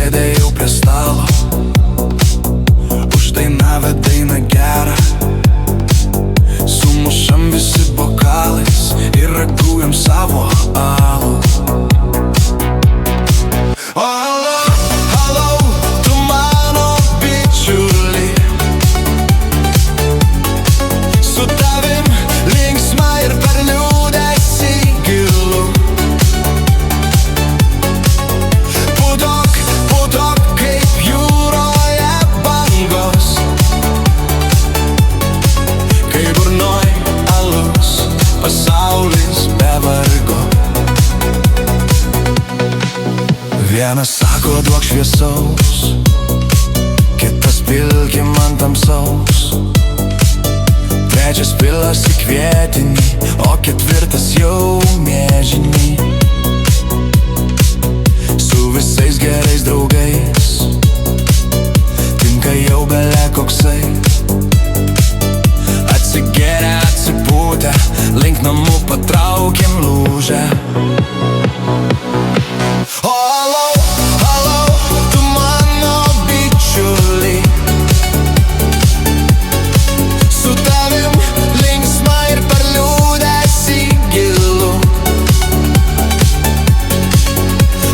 susėdę jau prie stalo, uždainavę dainą gerą, sumušam visi bokalais ir ragujam savo alų. O halo, halo, tu mano bičiuli, su tavim linksma ir per liūdesį gilu. Putok, putok kaip jūroje bangos, kai burnoj alus, pasaulis be vargo. Vienas sako duok šviesaus, kitas pilkim ant tamsaus, trečias pilas į kvietinį, o ketvirtas jau mėžinį. Su visais gerais draugais tinka jau bele koksai, atsigėrę, atsipūtę, link namų patraukim lūžę. O halo, halo, tu mano bičiuli, su tavim linksma ir per liūdesį gilu.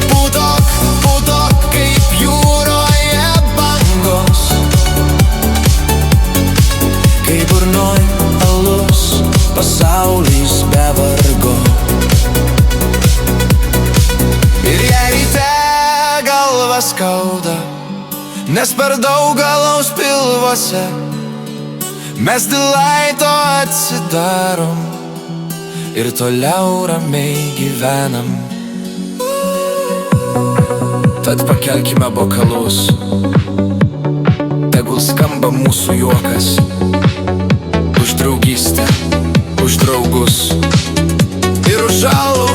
Putok, putok kaip jūroje bangos, kai burnoj alus, pasaulis be vargo. Ir jei ryte galva skauda, nes per daug galaus pilvuose, mes delaito atsidarom ir toliau ramiai gyvenam. Tad pakelkime bokalus, tegul skamba mūsų juokas, už draugystę, už draugus ir už alų.